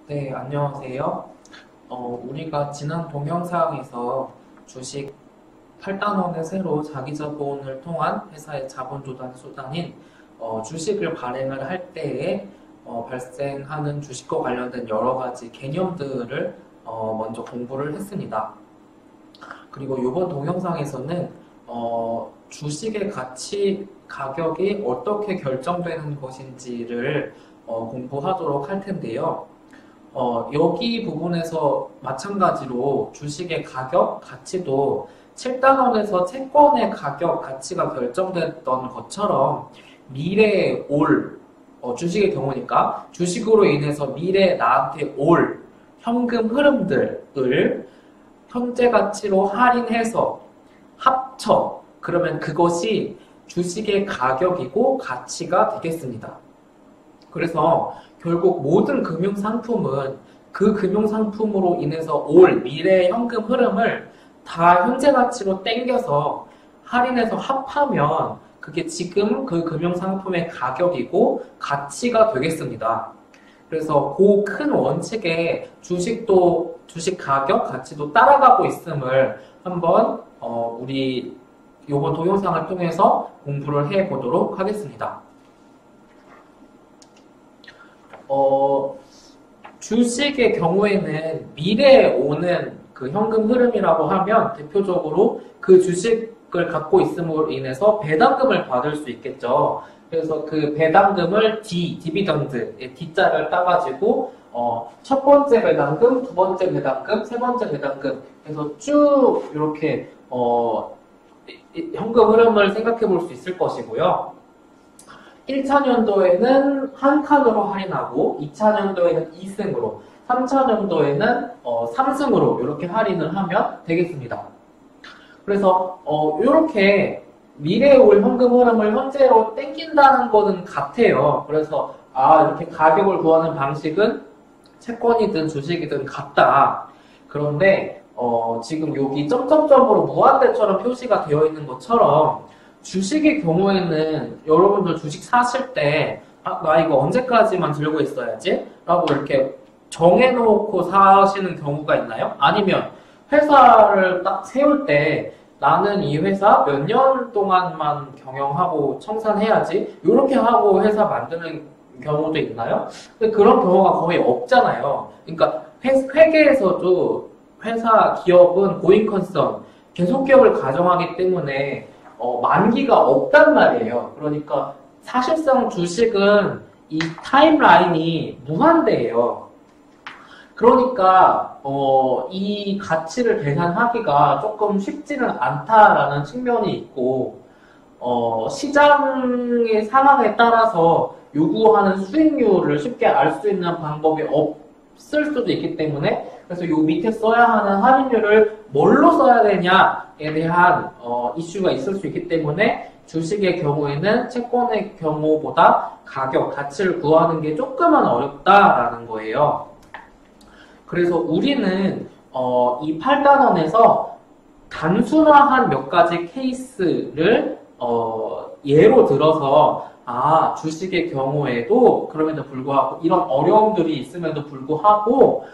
네, 안녕하세요. 우리가 지난 동영상에서 주식 8단원의 새로 자기자본을 통한 회사의 자본 조달 수단인 주식을 발행을 할 때에 발생하는 주식과 관련된 여러 가지 개념들을 먼저 공부를 했습니다. 그리고 이번 동영상에서는 주식의 가격이 어떻게 결정되는 것인지를 공부하도록 할 텐데요. 여기 부분에서 마찬가지로 주식의 가격, 가치도 7단원에서 채권의 가격, 가치가 결정됐던 것처럼 미래에 올, 주식의 경우니까 주식으로 인해서 미래에 나한테 올 현금 흐름들을 현재 가치로 할인해서 합쳐, 그러면 그것이 주식의 가격이고 가치가 되겠습니다. 그래서 결국 모든 금융상품은 그 금융상품으로 인해서 올 미래의 현금 흐름을 다 현재 가치로 땡겨서 할인해서 합하면 그게 지금 그 금융상품의 가격이고 가치가 되겠습니다. 그래서 그 큰 원칙에 주식도, 주식 가격, 가치도 따라가고 있음을 한번 우리 이번 동영상을 통해서 공부를 해보도록 하겠습니다. 주식의 경우에는 미래에 오는 그 현금 흐름이라고 하면 대표적으로 그 주식을 갖고 있음으로 인해서 배당금을 받을 수 있겠죠. 그래서 그 배당금을 디비던드의 D자를 따가지고 첫 번째 배당금, 두 번째 배당금, 세 번째 배당금 해서 쭉 이렇게 현금 흐름을 생각해 볼 수 있을 것이고요. 1차 년도에는 한 칸으로 할인하고 2차 년도에는 2승으로 3차 년도에는 3승으로 이렇게 할인을 하면 되겠습니다. 그래서 이렇게 미래에 올 현금 흐름을 현재로 땡긴다는 거는 같아요. 그래서 이렇게 가격을 구하는 방식은 채권이든 주식이든 같다. 그런데 지금 여기 점점점으로 무한대처럼 표시가 되어 있는 것처럼 주식의 경우에는 여러분들 주식 사실 때 나 이거 언제까지만 들고 있어야지? 라고 이렇게 정해놓고 사시는 경우가 있나요? 아니면 회사를 딱 세울 때 나는 이 회사 몇 년 동안만 경영하고 청산해야지 이렇게 하고 회사 만드는 경우도 있나요? 근데 그런 경우가 거의 없잖아요. 그러니까 회계에서도 회사 기업은 고잉 컨선 계속 기업을 가정하기 때문에 만기가 없단 말이에요. 그러니까 사실상 주식은 이 타임라인이 무한대예요. 그러니까 이 가치를 계산하기가 조금 쉽지는 않다라는 측면이 있고 시장의 상황에 따라서 요구하는 수익률을 쉽게 알 수 있는 방법이 없을 수도 있기 때문에 그래서 요 밑에 써야 하는 할인율을 뭘로 써야 되냐에 대한 이슈가 있을 수 있기 때문에 주식의 경우에는 채권의 경우보다 가격, 가치를 구하는 게 조금은 어렵다라는 거예요. 그래서 우리는 이 8단원에서 단순화한 몇 가지 케이스를 예로 들어서 주식의 경우에도 그럼에도 불구하고 이런 어려움들이 있음에도 불구하고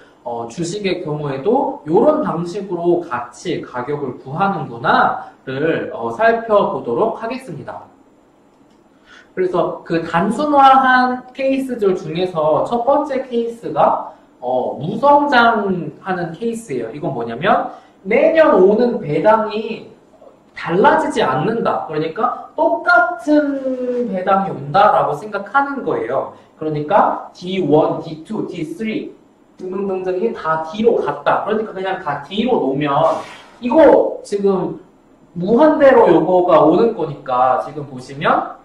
주식의 경우에도 이런 방식으로 가치, 가격을 구하는구나를 살펴보도록 하겠습니다. 그래서 그 단순화한 케이스들 중에서 첫 번째 케이스가 무성장하는 케이스예요. 이건 뭐냐면 매년 오는 배당이 달라지지 않는다. 그러니까 똑같은 배당이 온다라고 생각하는 거예요. 그러니까 D1, D2, D3 등등등등이 다 D로 갔다. 그러니까 그냥 다 D로 놓으면 이거 지금 무한대로 요거가 오는 거니까 지금 보시면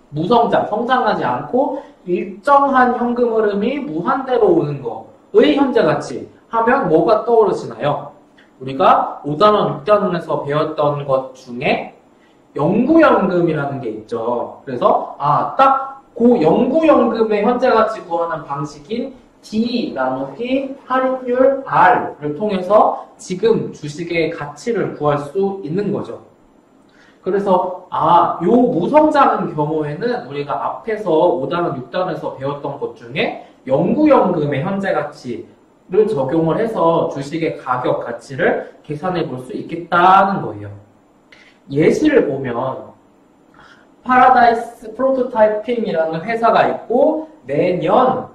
무성장, 성장하지 않고 일정한 현금 흐름이 무한대로 오는 거의 현재 가치 하면 뭐가 떠오르시나요? 우리가 5단원, 6단원에서 배웠던 것 중에 영구연금이라는 게 있죠. 그래서 딱 그 영구연금의 현재 가치 구하는 방식인 D 나누기 할인율 R을 통해서 지금 주식의 가치를 구할 수 있는 거죠. 그래서 요 무성장의 경우에는 우리가 앞에서 5단원, 6단원에서 배웠던 것 중에 영구연금의 현재 가치를 적용을 해서 주식의 가격 가치를 계산해 볼 수 있겠다는 거예요. 예시를 보면 파라다이스 프로토타이핑이라는 회사가 있고 매년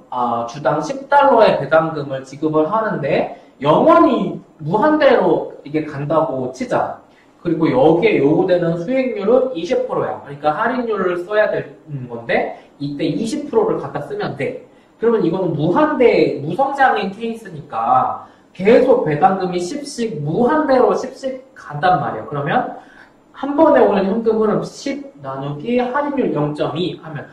주당 10달러의 배당금을 지급을 하는데 영원히 무한대로 이게 간다고 치자. 그리고 여기에 요구되는 수익률은 20%야. 그러니까 할인율을 써야 되는 건데 이때 20%를 갖다 쓰면 돼. 그러면 이거는 무한대 무성장인 케이스니까 계속 배당금이 10씩 무한대로 10씩 간단 말이에요. 그러면 한 번에 오는 현금 흐름 10 나누기 할인율 0.2 하면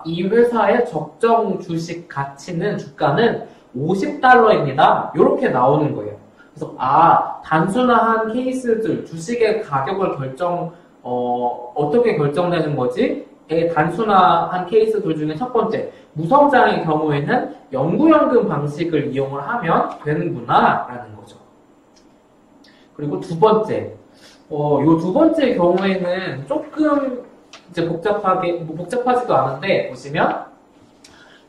이 회사의 적정 주식 가치는 주가는 50달러입니다. 이렇게 나오는 거예요. 그래서 단순한 케이스들 주식의 가격을 어떻게 결정되는 거지? 단순한 케이스들 중에 첫 번째 무성장의 경우에는 영구연금 방식을 이용을 하면 되는구나 라는 거죠. 그리고 두 번째 요 두 번째 경우에는 조금 이제 복잡하지도 않은데 보시면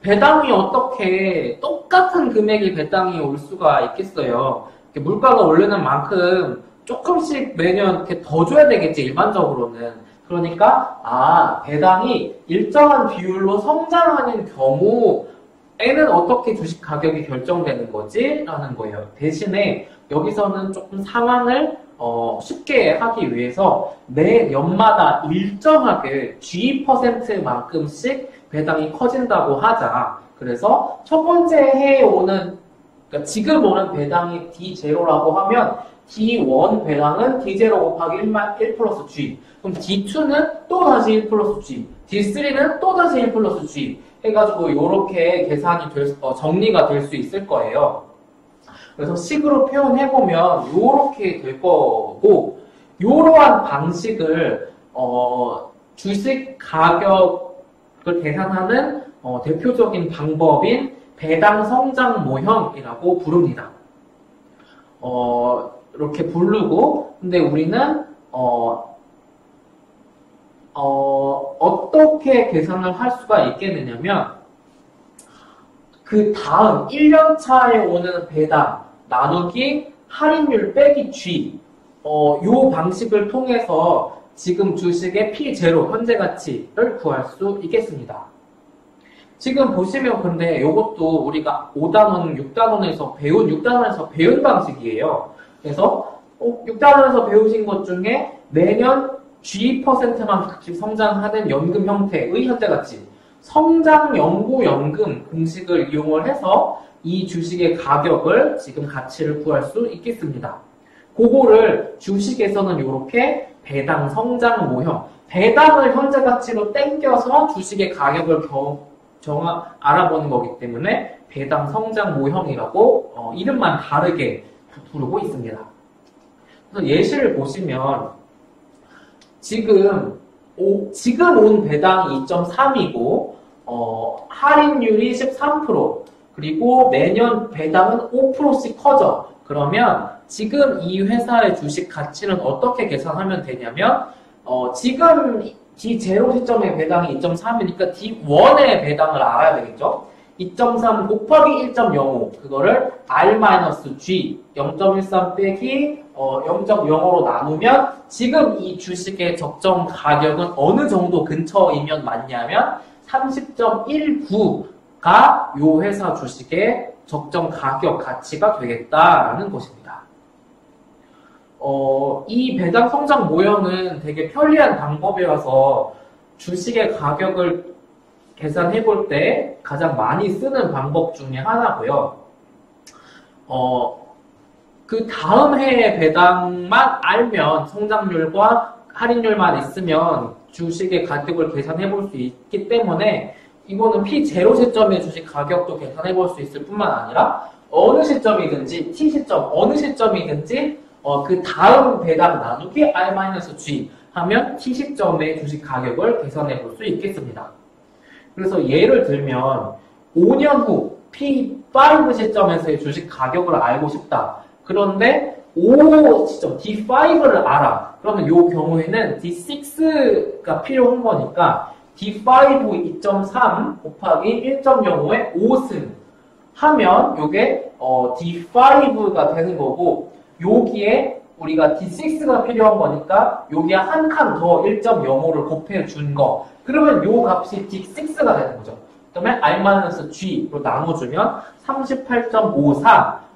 배당이 어떻게 똑같은 금액의 배당이 올 수가 있겠어요. 물가가 오르는 만큼 조금씩 매년 이렇게 더 줘야 되겠지, 일반적으로는. 그러니까, 배당이 일정한 비율로 성장하는 경우에는 어떻게 주식 가격이 결정되는 거지? 라는 거예요. 대신에 여기서는 조금 상황을 쉽게 하기 위해서 매 연마다 일정하게 G%만큼씩 배당이 커진다고 하자. 그래서 첫 번째 해에 오는 그러니까 지금 오는 배당이 D0라고 하면 D1 배당은 D0 곱하기 1 플러스 G. 그럼 D2는 또 다시 1 플러스 G. D3는 또 다시 1 플러스 G. 해가지고 이렇게 계산이 정리가 될 수 있을 거예요. 그래서 식으로 표현해보면 이렇게 될 거고, 이러한 방식을 주식 가격을 계산하는 대표적인 방법인 배당 성장 모형이라고 부릅니다. 이렇게 부르고, 근데 우리는 어떻게 계산을 할 수가 있겠느냐면 그 다음 1년 차에 오는 배당 나누기 할인율 빼기 G 요 방식을 통해서 지금 주식의 P0 현재 가치를 구할 수 있겠습니다. 지금 보시면 근데 이것도 우리가 5단원, 6단원에서 배운 6단원에서 배운 방식이에요. 그래서 6단원에서 배우신 것 중에 매년 G%만큼씩 성장하는 연금 형태의 현재 가치, 성장 연구연금 공식을 이용을 해서 이 주식의 가격을 지금 가치를 구할 수 있겠습니다. 그거를 주식에서는 이렇게 배당 성장 모형, 배당을 현재 가치로 땡겨서 주식의 가격을 알아보는 거기 때문에 배당 성장 모형이라고 이름만 다르게 부르고 있습니다. 그래서 예시를 보시면 지금 온 배당이 2.3이고 할인율이 13% 그리고 매년 배당은 5%씩 커져. 그러면 지금 이 회사의 주식 가치는 어떻게 계산하면 되냐면 지금 D0 시점의 배당이 2.3이니까 D1의 배당을 알아야 되겠죠? 2.3 곱하기 1.05 그거를 R-G 0.13 빼기 0.05로 나누면 지금 이 주식의 적정 가격은 어느 정도 근처이면 맞냐면 30.19가 요 회사 주식의 적정 가격 가치가 되겠다라는 것입니다. 이 배당 성장 모형은 되게 편리한 방법이라서 주식의 가격을 계산해 볼 때 가장 많이 쓰는 방법 중에 하나고요. 그 다음 해의 배당만 알면 성장률과 할인율만 있으면 주식의 가격을 계산해 볼 수 있기 때문에 이거는 P0 시점의 주식 가격도 계산해 볼 수 있을 뿐만 아니라 어느 시점이든지 T 시점 어느 시점이든지 그 다음 배당 나누기 R-G 하면 T 시점의 주식 가격을 계산해 볼 수 있겠습니다. 그래서 예를 들면 5년 후 P5 시점에서의 주식 가격을 알고 싶다. 그런데 5 시점 D5를 알아. 그러면 이 경우에는 D6가 필요한 거니까 D5 2.3 곱하기 1.05의 5승 하면 요게 D5가 되는 거고, 여기에 우리가 D6가 필요한 거니까 여기에 한 칸 더 1.05를 곱해준 거, 그러면 요 값이 D6가 되는 거죠. 그러면 R-G로 나눠주면 38.54.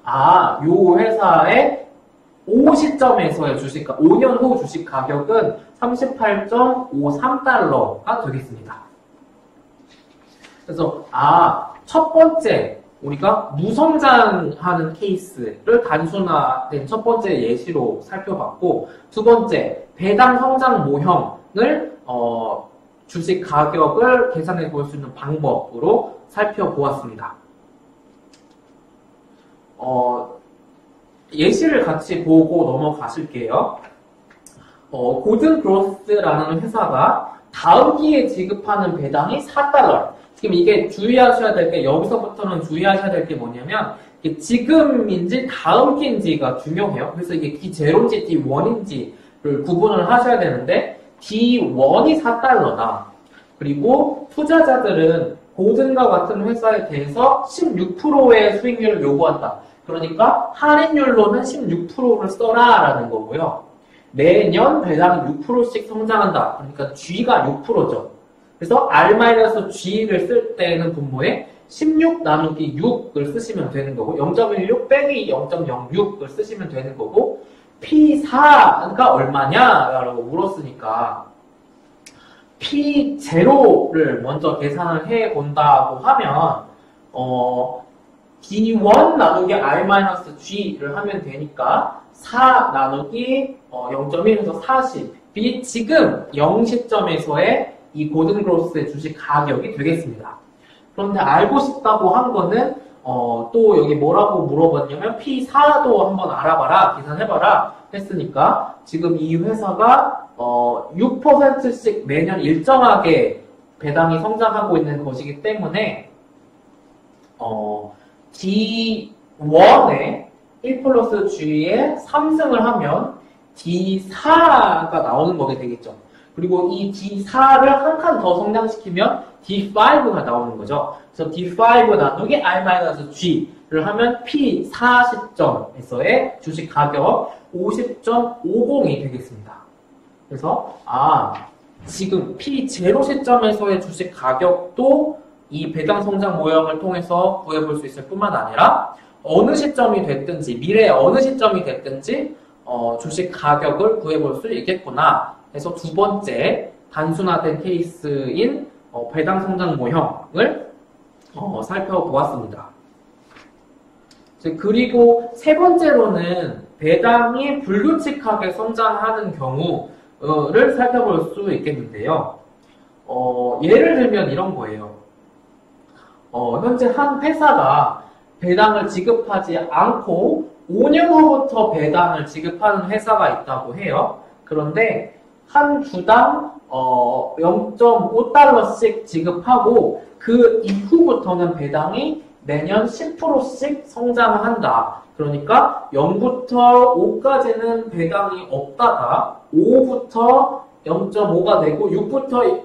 요 회사의 5시점에서의 5년 후 주식 가격은 38.53달러가 되겠습니다. 그래서 첫 번째 우리가 무성장하는 케이스를 단순화된 첫 번째 예시로 살펴봤고, 두 번째 배당 성장 모형을 주식 가격을 계산해 볼 수 있는 방법으로 살펴보았습니다. 예시를 같이 보고 넘어가실게요. 고든 그로스라는 회사가 다음 기에 지급하는 배당이 4달러. 지금 이게 주의하셔야 될 게, 여기서부터는 주의하셔야 될 게 뭐냐면, 이게 지금인지 다음 기인지가 중요해요. 그래서 이게 D0인지 D1인지를 구분을 하셔야 되는데, D1이 4달러다. 그리고 투자자들은 고든과 같은 회사에 대해서 16%의 수익률을 요구한다. 그러니까 할인율로는 16%를 써라 라는 거고요. 매년 배당이 6%씩 성장한다. 그러니까 G가 6%죠. 그래서 R-G를 쓸 때는 분모에 16 나누기 6을 쓰시면 되는 거고, 0.16 빼기 0.06을 쓰시면 되는 거고, P4가 얼마냐라고 물었으니까 P0를 먼저 계산을 해 본다고 하면 D1 나누기 R-G를 하면 되니까 4 나누기 0.1에서 40이 지금 0시점에서의 이 고든 그로스의 주식 가격이 되겠습니다. 그런데 알고 싶다고 한 거는 또 여기 뭐라고 물어봤냐면 P4도 한번 알아봐라, 계산해봐라 했으니까, 지금 이 회사가 6%씩 매년 일정하게 배당이 성장하고 있는 것이기 때문에 D1에 1 플러스 G에 3승을 하면 D4가 나오는 거게 되겠죠. 그리고 이 D4를 한 칸 더 성장시키면 D5가 나오는 거죠. 그래서 D5 나누기 R-G를 하면 P4 시점에서의 주식 가격 50.50이 되겠습니다. 그래서 지금 P0 시점에서의 주식 가격도 이 배당 성장 모형을 통해서 구해볼 수 있을 뿐만 아니라, 어느 시점이 됐든지, 미래의 어느 시점이 됐든지 주식 가격을 구해볼 수 있겠구나 해서 두 번째 단순화된 케이스인 배당 성장 모형을 살펴보았습니다. 그리고 세 번째로는 배당이 불규칙하게 성장하는 경우를 살펴볼 수 있겠는데요. 예를 들면 이런 거예요. 현재 한 회사가 배당을 지급하지 않고 5년 후부터 배당을 지급하는 회사가 있다고 해요. 그런데 한 주당 0.5달러씩 지급하고 그 이후부터는 배당이 매년 10%씩 성장한다. 그러니까 0부터 5까지는 배당이 없다가 5부터 0.5가 되고 6부터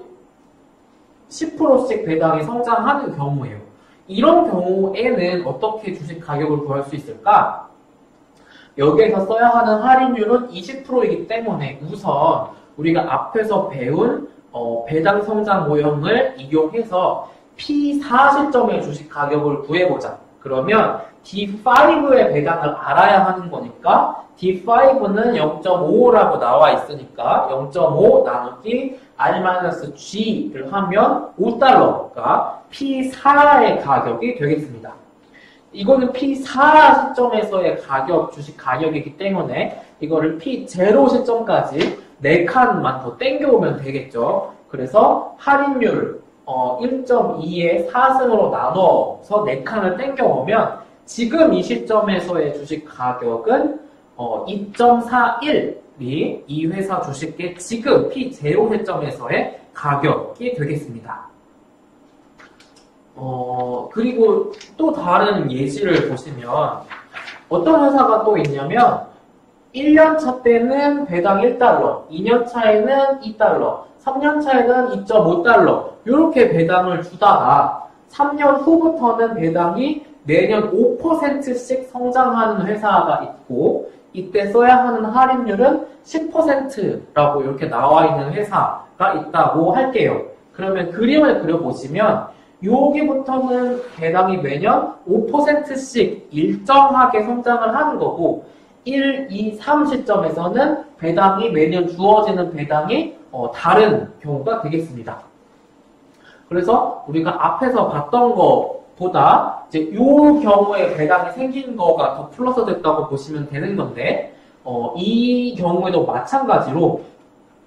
10%씩 배당이 성장하는 경우예요. 이런 경우에는 어떻게 주식 가격을 구할 수 있을까? 여기에서 써야 하는 할인율은 20%이기 때문에 우선 우리가 앞에서 배운 배당 성장 모형을 이용해서 P4 시점의 주식 가격을 구해보자. 그러면 D5의 배당을 알아야 하는 거니까 D5는 0.5라고 나와 있으니까 0.5 나누기 R-G를 하면 5달러가 P4의 가격이 되겠습니다. 이거는 P4 시점에서의 가격, 주식 가격이기 때문에 이거를 P0 시점까지 4칸만 더 땡겨오면 되겠죠. 그래서 할인율 1.2에 4승으로 나눠서 4칸을 땡겨오면 지금 이 시점에서의 주식 가격은 2.41이 이 회사 주식의 지금 P0 시점에서의 가격이 되겠습니다. 그리고 또 다른 예시를 보시면 어떤 회사가 또 있냐면 1년차 때는 배당 1달러, 2년차에는 2달러, 3년 차에는 2.5달러 이렇게 배당을 주다가 3년 후부터는 배당이 매년 5%씩 성장하는 회사가 있고 이때 써야 하는 할인율은 10%라고 이렇게 나와 있는 회사가 있다고 할게요. 그러면 그림을 그려보시면 여기부터는 배당이 매년 5%씩 일정하게 성장을 하는 거고 1, 2, 3 시점에서는 배당이 매년 주어지는 배당이 다른 경우가 되겠습니다. 그래서 우리가 앞에서 봤던 것보다 이제 이 경우에 배당이 생긴 거가 더 플러스 됐다고 보시면 되는 건데 이 경우에도 마찬가지로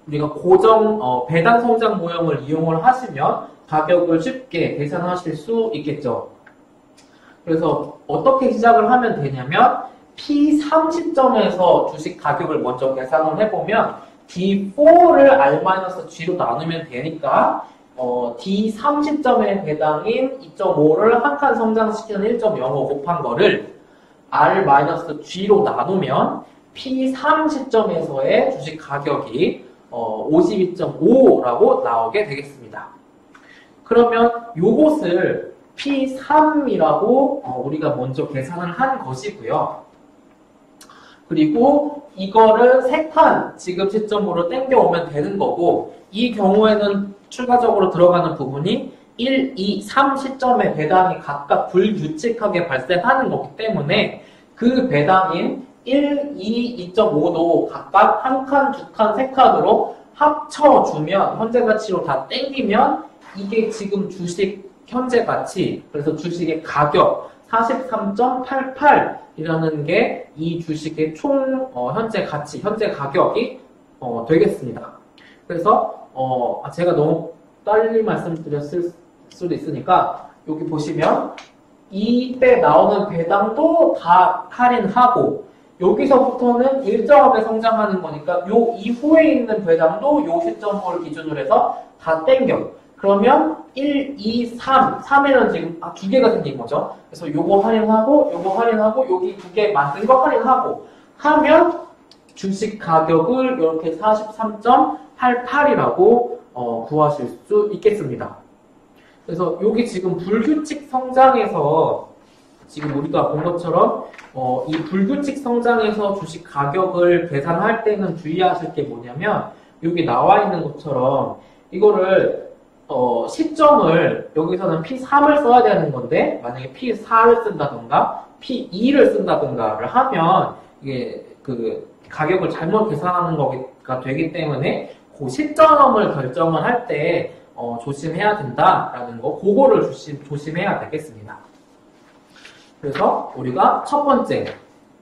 우리가 고정 배당 성장 모형을 이용을 하시면 가격을 쉽게 계산하실 수 있겠죠. 그래서 어떻게 시작을 하면 되냐면 P30점에서 주식 가격을 먼저 계산을 해보면 D4를 R-G로 나누면 되니까 D30점의 배당인 2.5를 한 칸 성장시키는 1.05 곱한 거를 R-G로 나누면 P30점에서의 주식 가격이 52.5라고 나오게 되겠습니다. 그러면 요것을 P3이라고 우리가 먼저 계산을 한 것이고요. 그리고 이거를 3칸 지금 시점으로 땡겨오면 되는 거고 이 경우에는 추가적으로 들어가는 부분이 1, 2, 3 시점의 배당이 각각 불규칙하게 발생하는 거기 때문에 그 배당인 1, 2, 2.5도 각각 한 칸, 두 칸, 세 칸으로 합쳐주면 현재 가치로 다 땡기면 이게 지금 주식 현재 가치, 그래서 주식의 가격 43.88이라는 게 이 주식의 총 현재 가치, 현재 가격이 되겠습니다. 그래서 제가 너무 빨리 말씀드렸을 수도 있으니까 여기 보시면 이때 나오는 배당도 다 할인하고 여기서부터는 일정하게 성장하는 거니까 요 이후에 있는 배당도 요 시점을 기준으로 해서 다 땡겨. 그러면 1, 2, 3, 3에는 지금 두 개가 생긴 거죠. 그래서 요거 할인하고 요거 할인하고 여기 두 개 만든 거 할인하고 하면 주식 가격을 이렇게 43.88이라고 구하실 수 있겠습니다. 그래서 여기 지금 불규칙 성장에서 지금 우리가 본 것처럼 이 불규칙 성장에서 주식 가격을 계산할 때는 주의하실 게 뭐냐면 여기 나와 있는 것처럼 이거를 시점을 여기서는 P3을 써야 되는 건데 만약에 P4를 쓴다던가 P2를 쓴다던가를 하면 이게 그 가격을 잘못 계산하는 거가 되기 때문에 그 시점을 결정을 할 때 조심해야 된다라는 거 그거를 조심해야 되겠습니다. 그래서 우리가 첫 번째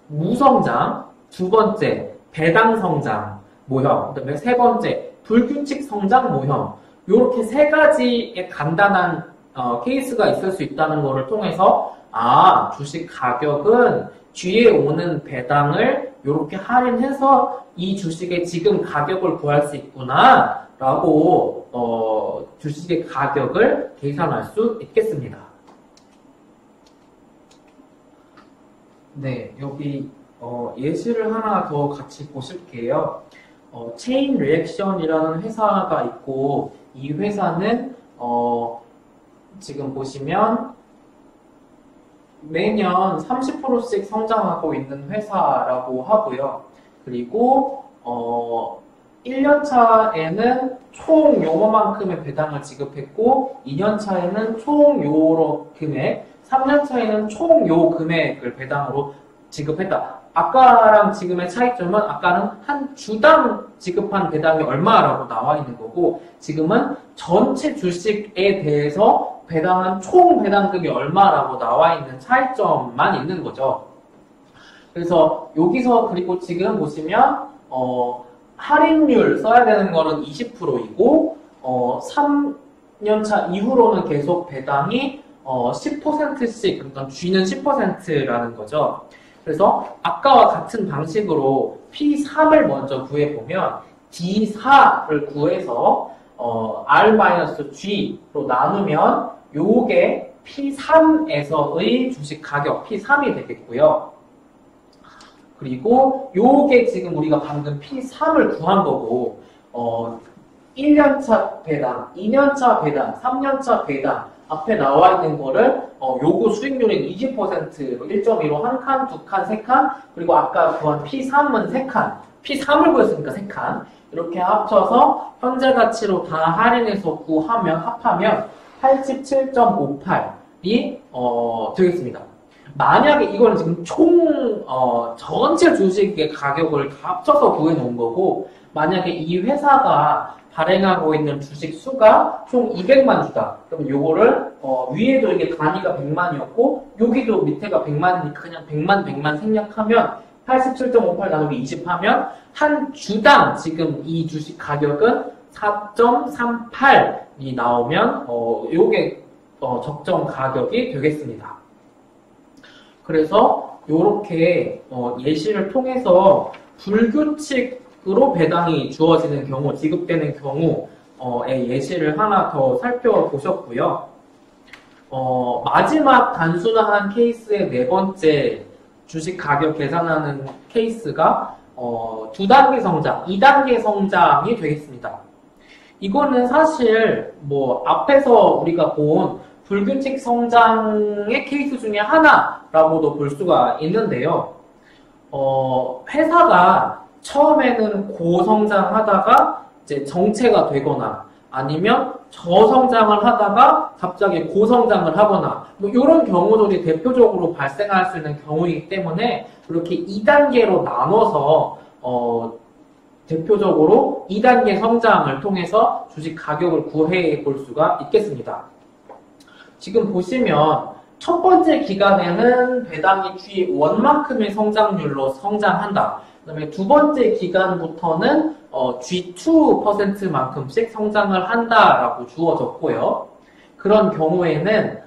무성장, 두 번째 배당 성장 모형, 그다음에 세 번째 불규칙 성장 모형 이렇게 세 가지의 간단한 케이스가 있을 수 있다는 것을 통해서 주식 가격은 뒤에 오는 배당을 이렇게 할인해서 이 주식의 지금 가격을 구할 수 있구나 라고 주식의 가격을 계산할 수 있겠습니다. 네, 여기 예시를 하나 더 같이 보실게요. 체인 리액션이라는 회사가 있고 이 회사는 지금 보시면 매년 30%씩 성장하고 있는 회사라고 하고요. 그리고 1년 차에는 총 요만큼의 배당을 지급했고 2년 차에는 총 요로 금액, 3년 차에는 총 요 금액을 배당으로 지급했다. 아까랑 지금의 차이점은 아까는 한 주당 지급한 배당이 얼마라고 나와 있는 거고 지금은 전체 주식에 대해서 배당한 총 배당금이 얼마라고 나와 있는 차이점만 있는 거죠. 그래서 여기서 그리고 지금 보시면 할인율 써야 되는 거는 20%이고 3년차 이후로는 계속 배당이 10%씩 그러니까 G는 10%라는 거죠. 그래서 아까와 같은 방식으로 P3을 먼저 구해보면 D4를 구해서 R-G로 나누면 요게 P3에서의 주식 가격 P3이 되겠고요. 그리고 요게 지금 우리가 방금 P3을 구한 거고 1년차 배당, 2년차 배당, 3년차 배당 앞에 나와 있는 거를 요거 수익률인 20%로 1.2로 한 칸, 두 칸, 세 칸, 그리고 아까 구한 P3은 세 칸, P3을 구했으니까 세 칸 이렇게 합쳐서 현재 가치로 다 할인해서 구하면 합하면 87.58이 되겠습니다. 만약에 이거는 지금 총 전체 주식의 가격을 다 합쳐서 구해놓은 거고, 만약에 이 회사가 발행하고 있는 주식 수가 총 200만 주다. 그럼 요거를 위에도 이게 단위가 100만이었고 여기도 밑에가 100만이니까 그냥 100만 생략하면 87.58 나누기 20 하면 한 주당 지금 이 주식 가격은 4.38이 나오면 요게 적정 가격이 되겠습니다. 그래서 요렇게 예시를 통해서 불규칙으로 배당이 주어지는 경우, 지급되는 경우의 예시를 하나 더 살펴보셨고요. 마지막 단순화한 케이스의 네 번째 주식 가격 계산하는 케이스가 2단계 성장, 2단계 성장이 되겠습니다. 이거는 사실 뭐 앞에서 우리가 본 불규칙 성장의 케이스 중에 하나라고도 볼 수가 있는데요. 회사가 처음에는 고성장하다가 이제 정체가 되거나 아니면 저성장을 하다가 갑자기 고성장을 하거나 뭐 이런 경우들이 대표적으로 발생할 수 있는 경우이기 때문에 이렇게 2단계로 나눠서 대표적으로 2단계 성장을 통해서 주식 가격을 구해 볼 수가 있겠습니다. 지금 보시면 첫 번째 기간에는 배당이 G1만큼의 성장률로 성장한다. 그 다음에 두 번째 기간부터는 G2%만큼씩 성장을 한다라고 주어졌고요. 그런 경우에는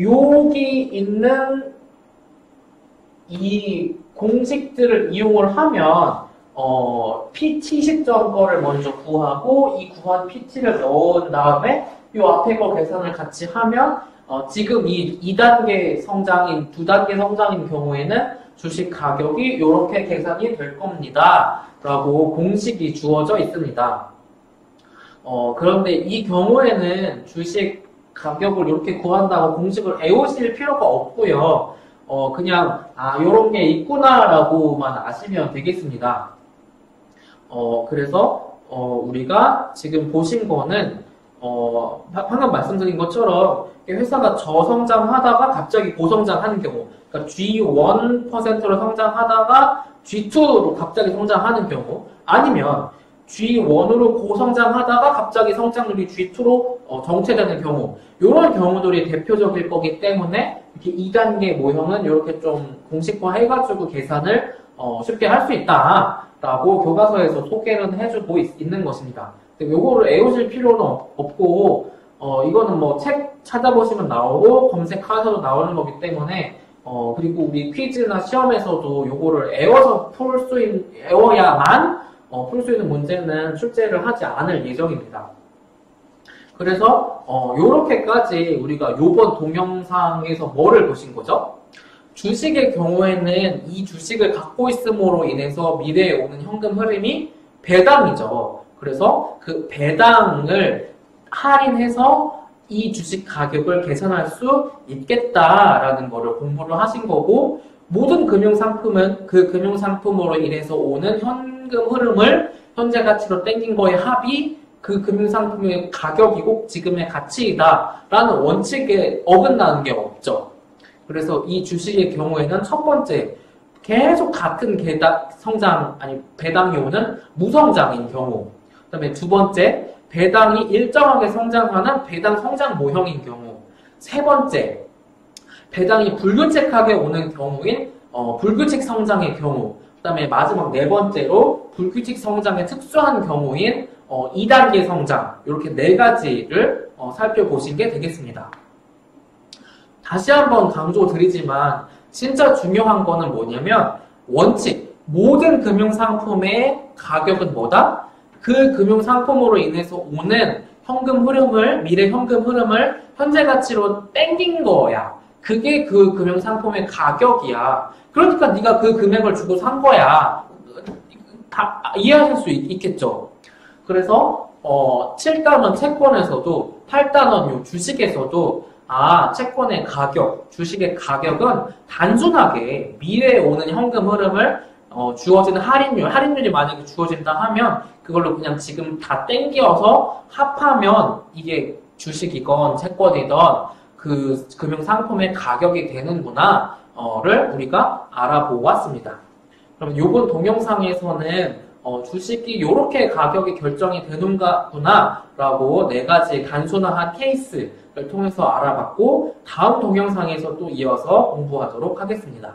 여기 있는 이 공식들을 이용을 하면 PT 시점 거를 먼저 구하고 이 구한 PT를 넣은 다음에 이 앞에 거 계산을 같이 하면 지금 이 2단계 성장인 2단계 성장인 경우에는 주식 가격이 이렇게 계산이 될 겁니다 라고 공식이 주어져 있습니다. 그런데 이 경우에는 주식 가격을 이렇게 구한다고 공식을 외우실 필요가 없고요. 그냥 요런 게 있구나 라고만 아시면 되겠습니다. 그래서 우리가 지금 보신 거는 방금 말씀드린 것처럼 회사가 저성장하다가 갑자기 고성장하는 경우, 그러니까 G1%로 성장하다가 G2로 갑자기 성장하는 경우, 아니면 G1으로 고성장하다가 갑자기 성장률이 G2로 정체되는 경우, 이런 경우들이 대표적일 거기 때문에 이렇게 2단계 모형은 이렇게 좀 공식화해가지고 계산을 쉽게 할 수 있다라고 교과서에서 소개를 해주고 있는 것입니다. 요거를 외우실 필요는 없고, 이거는 뭐 책 찾아보시면 나오고, 검색하셔도 나오는 거기 때문에, 그리고 우리 퀴즈나 시험에서도 요거를 외워야만, 풀 수 있는 문제는 출제를 하지 않을 예정입니다. 그래서, 요렇게까지 우리가 요번 동영상에서 뭐를 보신 거죠? 주식의 경우에는 이 주식을 갖고 있음으로 인해서 미래에 오는 현금 흐름이 배당이죠. 그래서 그 배당을 할인해서 이 주식 가격을 계산할 수 있겠다라는 거를 공부를 하신 거고, 모든 금융상품은 그 금융상품으로 인해서 오는 현금 흐름을 현재 가치로 땡긴 거의 합이 그 금융상품의 가격이고 지금의 가치이다라는 원칙에 어긋나는 게 없죠. 그래서 이 주식의 경우에는 첫 번째, 계속 같은 배당이 오는 무성장인 경우. 그 다음에 두 번째, 배당이 일정하게 성장하는 배당 성장 모형인 경우. 세 번째, 배당이 불규칙하게 오는 경우인 불규칙 성장의 경우. 그 다음에 마지막 네 번째로 불규칙 성장의 특수한 경우인 2단계 성장. 이렇게 네 가지를 살펴보신 게 되겠습니다. 다시 한번 강조드리지만 진짜 중요한 거는 뭐냐면 원칙, 모든 금융상품의 가격은 뭐다? 그 금융상품으로 인해서 오는 현금 흐름을, 미래 현금 흐름을 현재 가치로 땡긴 거야. 그게 그 금융상품의 가격이야. 그러니까 네가 그 금액을 주고 산 거야. 다 이해하실 수 있겠죠? 그래서 7단원 채권에서도 8단원 요 주식에서도 채권의 가격, 주식의 가격은 단순하게 미래에 오는 현금 흐름을 주어지는 할인율이 만약에 주어진다 하면 그걸로 그냥 지금 다 땡겨서 합하면 이게 주식이건 채권이든 그 금융상품의 가격이 되는구나를 우리가 알아보고 왔습니다. 그럼 요번 동영상에서는 주식이 이렇게 가격이 결정이 되는구나 라고 4가지 단순화한 케이스를 통해서 알아봤고 다음 동영상에서 또 이어서 공부하도록 하겠습니다.